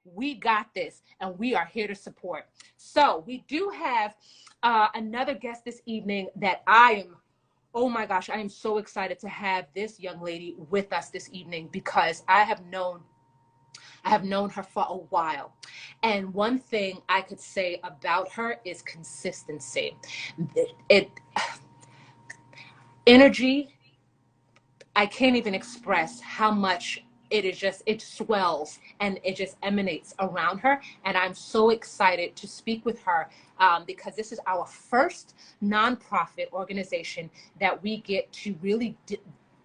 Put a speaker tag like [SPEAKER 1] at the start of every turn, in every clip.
[SPEAKER 1] We got this, and we are here to support. So we do have another guest this evening that oh my gosh, I am so excited to have this young lady with us this evening because I have known her for a while. And one thing I could say about her is consistency. It energy, I can't even express how much it is just, it swells and it just emanates around her. And I'm so excited to speak with her because this is our first nonprofit organization that we get to really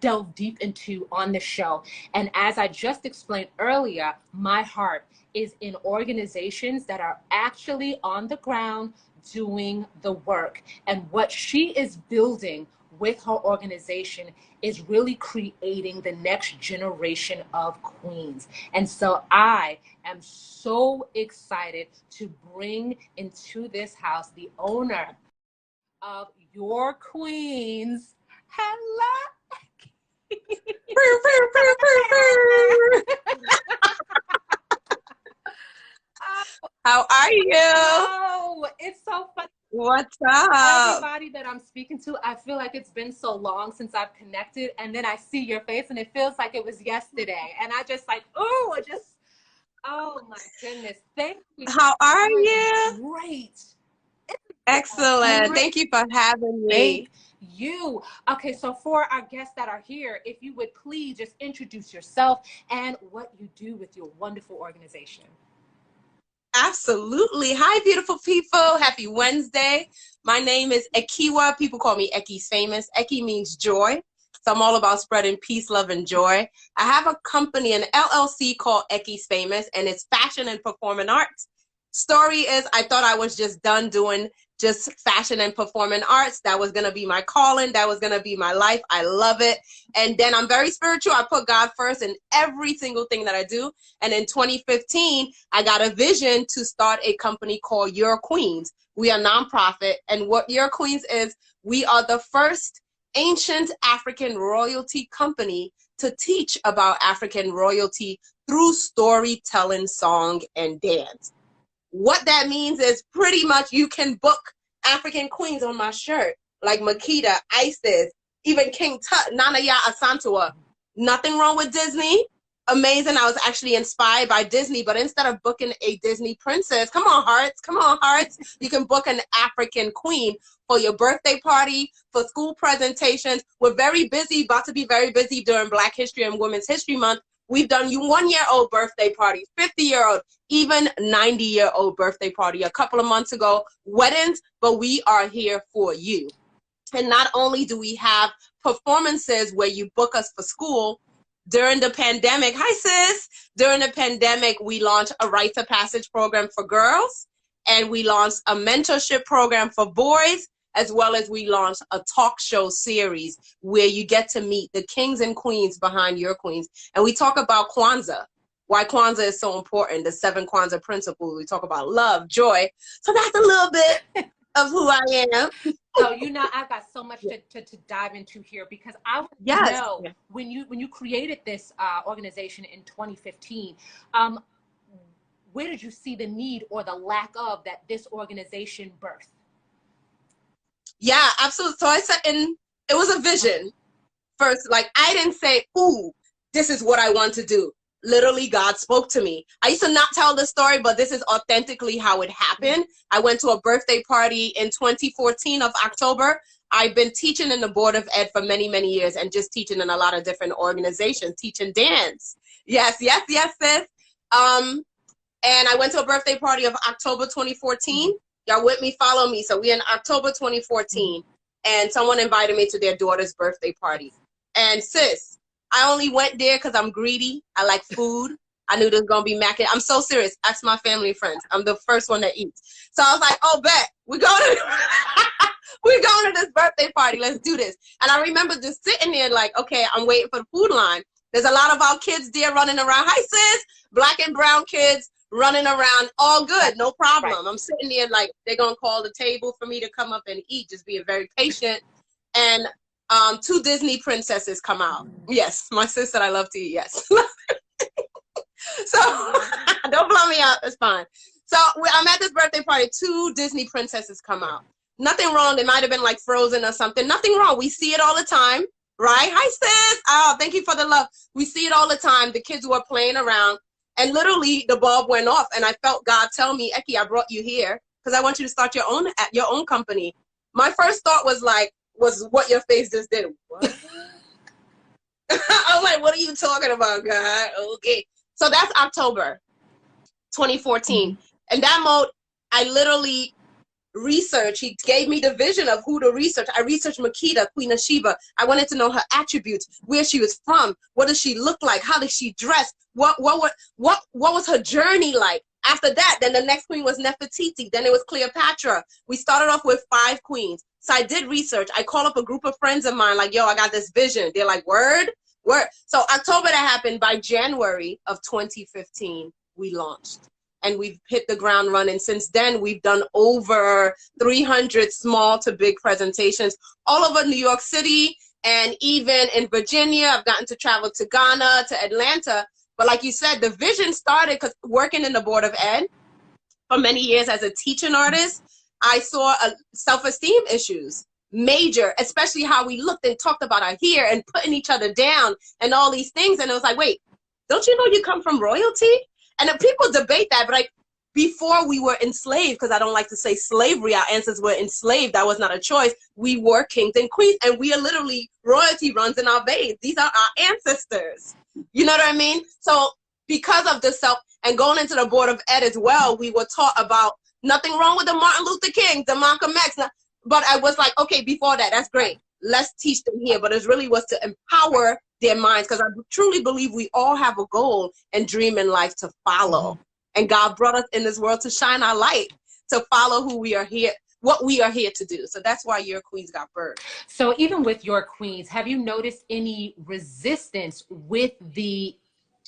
[SPEAKER 1] delve deep into on the show. And as I just explained earlier, my heart is in organizations that are actually on the ground doing the work. And what she is building with her organization is really creating the next generation of queens. And so I am so excited to bring into this house the owner of Your Queens. Hello.
[SPEAKER 2] How are you?
[SPEAKER 1] Oh, it's so funny.
[SPEAKER 2] What's up?
[SPEAKER 1] Everybody that I'm speaking to, I feel like it's been so long since I've connected, and then I see your face and it feels like it was yesterday. And I just like, oh my goodness. Thank you.
[SPEAKER 2] How are you?
[SPEAKER 1] Great.
[SPEAKER 2] Excellent. Thank you for having me.
[SPEAKER 1] Thank you. Okay, so for our guests that are here, if you would please just introduce yourself and what you do with your wonderful organization.
[SPEAKER 2] Absolutely. Hi, beautiful people. Happy Wednesday. My name is Ekiwa. People call me Eki's Famous. Eki means joy. So I'm all about spreading peace, love, and joy. I have a company, an LLC called Eki's Famous, and it's fashion and performing arts. Story is, I thought I was just done doing just fashion and performing arts. That was going to be my calling. That was going to be my life. I love it. And then I'm very spiritual. I put God first in every single thing that I do. And in 2015, I got a vision to start a company called Your Queens. We are nonprofit. And what Your Queens is, we are the first ancient African royalty company to teach about African royalty through storytelling, song, and dance. What that means is pretty much you can book African queens on my shirt, like Makita, Isis, even King Tut, Nana Ya Asantua. Nothing wrong with Disney. Amazing. I was actually inspired by Disney, but instead of booking a Disney princess, come on, hearts, you can book an African queen for your birthday party, for school presentations. We're very busy, about to be very busy during Black History and Women's History Month. We've done you 1-year-old birthday parties, 50-year-old, even 90-year-old birthday party a couple of months ago, weddings, but we are here for you. And not only do we have performances where you book us for school, during the pandemic, hi sis, during the pandemic, we launched a Rite of Passage program for girls, and we launched a mentorship program for boys, as well as we launched a talk show series where you get to meet the kings and queens behind Your Queens. And we talk about Kwanzaa, why Kwanzaa is so important, the 7 Kwanzaa principles. We talk about love, joy. So that's a little bit of who I am.
[SPEAKER 1] So, I've got so much to dive into here because I want to know when you created this organization in 2015, where did you see the need or the lack of that this organization birthed?
[SPEAKER 2] Yeah, absolutely. So I said, and it was a vision first. Like, I didn't say, ooh, this is what I want to do. Literally, God spoke to me. I used to not tell the story, but this is authentically how it happened. I went to a birthday party in 2014 of October. I've been teaching in the Board of Ed for many, many years and just teaching in a lot of different organizations, teaching dance. Yes, sis. And I went to a birthday party of October 2014. Y'all with me, follow me. So we in October 2014, and someone invited me to their daughter's birthday party. And sis, I only went there because I'm greedy. I like food. I knew there was going to be mac. I'm so serious. Ask my family and friends. I'm the first one that eats. So I was like, oh, bet. We're going to this birthday party. Let's do this. And I remember just sitting there like, okay, I'm waiting for the food line. There's a lot of our kids there running around. Hi, sis. Black and brown kids running around. All good. No problem. Right. I'm sitting there like they're going to call the table for me to come up and eat, just being very patient. And 2 Disney princesses come out. Yes, my sis said I love to eat. Yes. So don't blow call me out. It's fine. So I'm at this birthday party. 2 Disney princesses come out. Nothing wrong. They might have been like Frozen or something. Nothing wrong. We see it all the time, right? Hi, sis. Oh, thank you for the love. We see it all the time. The kids were playing around, and literally the bulb went off, and I felt God tell me, Eki, I brought you here because I want you to start your own company. My first thought was what your face just did. What? I was like, what are you talking about, God? Okay. So that's October 2014. In that mode, I literally researched. He gave me the vision of who to research. I researched Makeda, Queen of Sheba. I wanted to know her attributes, where she was from, what does she look like, how did she dress, what was her journey like. After that, then the next queen was Nefertiti. Then it was Cleopatra. We started off with 5 queens. So I did research. I called up a group of friends of mine, like, yo, I got this vision. They're like, word. So October that happened. By January of 2015, we launched. And we've hit the ground running. Since then, we've done over 300 small to big presentations all over New York City and even in Virginia. I've gotten to travel to Ghana, to Atlanta. But like you said, the vision started because working in the Board of Ed for many years as a teaching artist, I saw self-esteem issues, major, especially how we looked and talked about our hair and putting each other down and all these things. And it was like, wait, don't you know you come from royalty? And then people debate that, but like before we were enslaved, because I don't like to say slavery, our ancestors were enslaved. That was not a choice. We were kings and queens, and we are literally, royalty runs in our veins. These are our ancestors. You know what I mean? So because of the and going into the Board of Ed as well, we were taught about nothing wrong with the Martin Luther King, the Malcolm X. But I was like, okay, before that, that's great. Let's teach them here. But it really was to empower their minds, because I truly believe we all have a goal and dream in life to follow. And God brought us in this world to shine our light, to follow who we are here, what we are here to do. So that's why Your Queens got birthed.
[SPEAKER 1] So even with Your Queens, have you noticed any resistance with the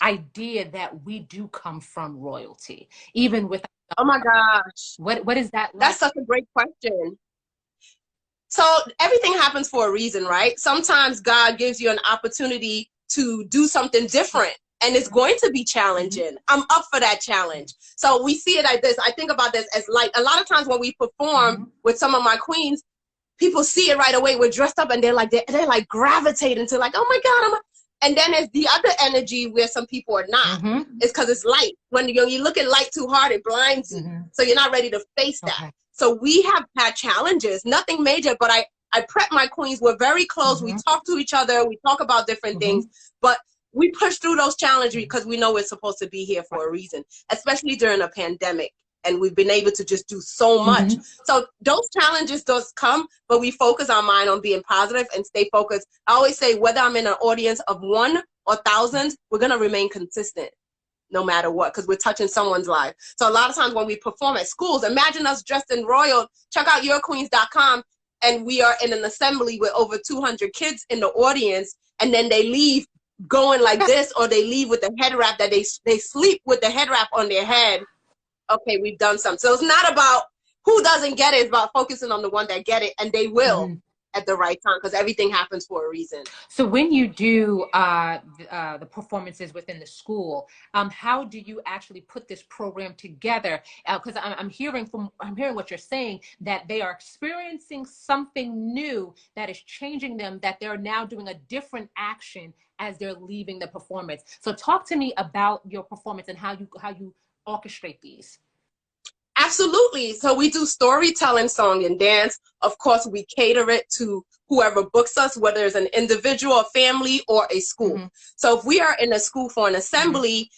[SPEAKER 1] idea that we do come from royalty, even with?
[SPEAKER 2] Oh my gosh.
[SPEAKER 1] What is that like?
[SPEAKER 2] That's such a great question. So everything happens for a reason, right? Sometimes God gives you an opportunity to do something different, and it's going to be challenging. I'm up for that challenge. So we see it like this. I think about this as like a lot of times when we perform with some of my queens, people see it right away. We're dressed up and they're like gravitating to like, oh my God, and then there's the other energy where some people are not. It's because it's light. When you look at light too hard, it blinds you. So you're not ready to face that. So we have had challenges, nothing major, but I prep my queens. We're very close. We talk to each other. We talk about different things, but we push through those challenges because we know we're supposed to be here for a reason, especially during a pandemic. And we've been able to just do so much. So those challenges does come, but we focus our mind on being positive and stay focused. I always say, whether I'm in an audience of 1 or thousands, we're going to remain consistent no matter what, because we're touching someone's life. So a lot of times when we perform at schools, imagine us dressed in royal. Check out yourqueens.com, and we are in an assembly with over 200 kids in the audience, and then they leave going like this, or they leave with the head wrap that they sleep with the head wrap on their head. Okay, we've done something. So it's not about who doesn't get it. It's about focusing on the one that get it, and they will at the right time, because everything happens for a reason.
[SPEAKER 1] So when you do the performances within the school, how do you actually put this program together? Because I'm hearing what you're saying, that they are experiencing something new that is changing them, that they're now doing a different action as they're leaving the performance. So talk to me about your performance and how you orchestrate these.
[SPEAKER 2] Absolutely. So we do storytelling, song and dance. Of course, we cater it to whoever books us, whether it's an individual, a family, or a school. So if we are in a school for an assembly,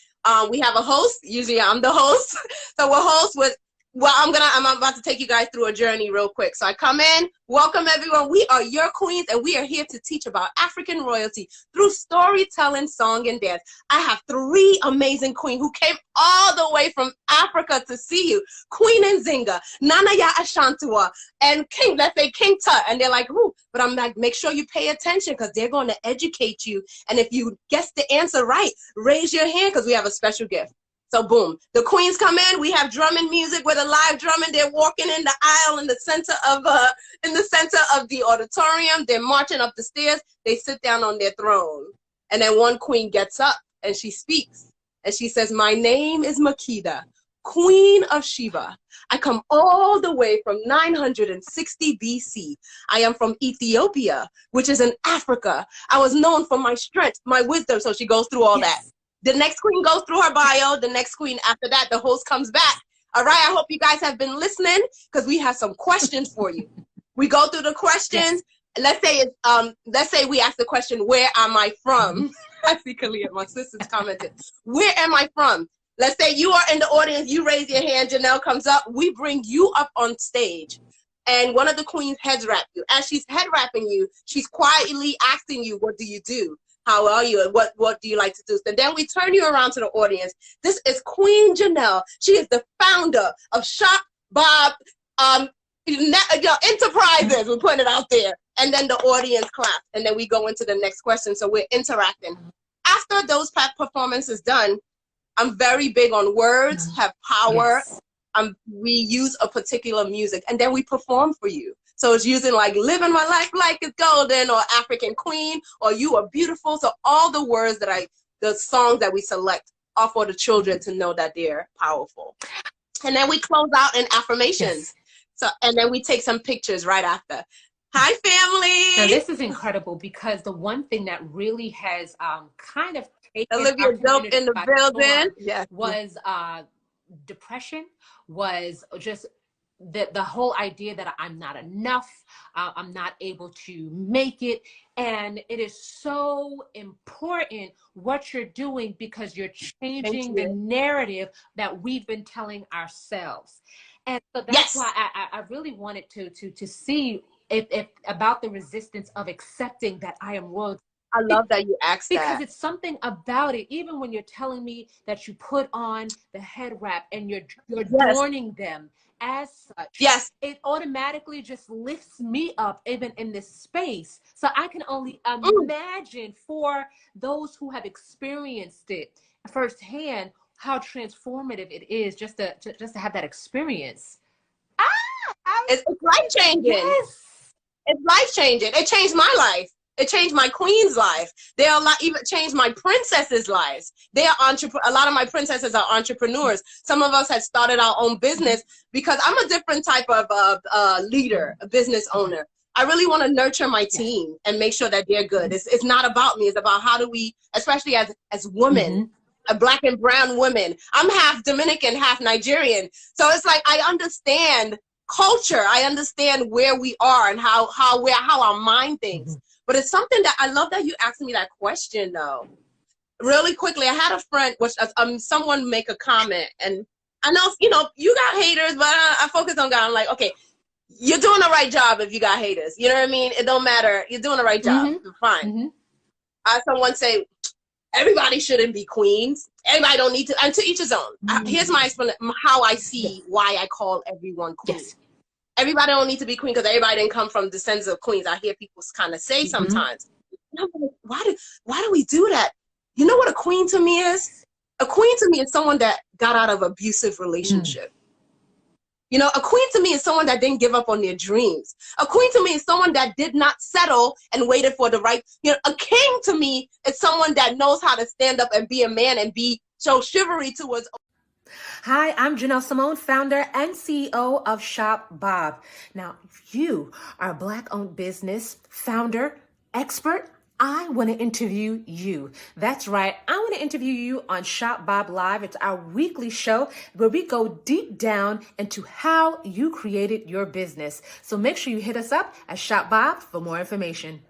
[SPEAKER 2] we have a host. Usually I'm the host. So we'll host with, I'm about to take you guys through a journey real quick. So I come in, welcome everyone. We are Your Queens, and we are here to teach about African royalty through storytelling, song, and dance. I have 3 amazing queens who came all the way from Africa to see you. Queen Nzinga, Nana Ya Ashantua, and King Tut. And they're like, ooh, but I'm like, make sure you pay attention, because they're going to educate you. And if you guess the answer right, raise your hand, because we have a special gift. So boom, the queens come in. We have drumming music with a live drumming. They're walking in the aisle in the center of the auditorium. They're marching up the stairs. They sit down on their throne, and then one queen gets up and she speaks, and she says, "My name is Makeda. Queen of Sheba. I come all the way from 960 BC. I am from Ethiopia, which is in Africa. I was known for my strength, my wisdom. So she goes through all that. The next queen goes through her bio. The next queen after that, the host comes back. All right, I hope you guys have been listening because we have some questions for you. We go through the questions. Let's say we ask the question, where am I from? I see Kalia, my sister's commented. Where am I from? Let's say you are in the audience, you raise your hand, Janelle comes up, we bring you up on stage. And one of the queens heads wrap you. As she's head wrapping you, she's quietly asking you, what do you do? How are you? And what do you like to do? So then we turn you around to the audience. This is Queen Janelle. She is the founder of Shop Bob Enterprises. We're putting it out there. And then the audience claps. And then we go into the next question. So we're interacting. After those performances is done, I'm very big on words, have power. We use a particular music. And then we perform for you. So it's using like living my life like it's golden or African queen or you are beautiful. So all the words the songs that we select are for the children to know that they're powerful. And then we close out in affirmations. So, and then we take some pictures right after. Hi, family.
[SPEAKER 1] Now this is incredible because the one thing that really has kind of taken
[SPEAKER 2] Olivia Dope in the building
[SPEAKER 1] was depression, was just the whole idea that I'm not enough, I'm not able to make it. And it is so important what you're doing because you're changing the narrative that we've been telling ourselves. And so that's why I really wanted to see if about the resistance of accepting that I am royalty.
[SPEAKER 2] I love that you asked that.
[SPEAKER 1] Because it's something about it, even when you're telling me that you put on the head wrap and you're adorning them as such, it automatically just lifts me up even in this space. So I can only imagine for those who have experienced it firsthand how transformative it is just to have that experience.
[SPEAKER 2] It's life-changing.
[SPEAKER 1] Yes.
[SPEAKER 2] It's life-changing. It changed my life. It changed my queen's life. They are even changed my princesses' lives. They are a lot of my princesses are entrepreneurs. Some of us had started our own business because I'm a different type of leader, a business owner. I really want to nurture my team and make sure that they're good. It's not about me. It's about how do we, especially as women, Black and brown women. I'm half Dominican, half Nigerian. So it's like I understand culture. I understand where we are and how our mind thinks. But it's something that I love that you asked me that question though. Really quickly, I had a friend, someone make a comment, and I know you got haters, but I focus on God. I'm like, okay, you're doing the right job if you got haters. You know what I mean? It don't matter. You're doing the right job. Fine. Someone say everybody shouldn't be queens. Everybody don't need to. And to each his own. Here's my explanation how I see why I call everyone queen. Everybody don't need to be queen because everybody didn't come from descendants of queens. I hear people kind of say sometimes, why do we do that? You know what a queen to me is? A queen to me is someone that got out of abusive relationship. You know, a queen to me is someone that didn't give up on their dreams. A queen to me is someone that did not settle and waited for the right. A king to me is someone that knows how to stand up and be a man and show chivalry towards.
[SPEAKER 1] Hi, I'm Janelle Simone, founder and CEO of Shop Bob. Now, if you are a Black-owned business, founder, expert, I want to interview you. That's right. I want to interview you on Shop Bob Live. It's our weekly show where we go deep down into how you created your business. So make sure you hit us up at Shop Bob for more information.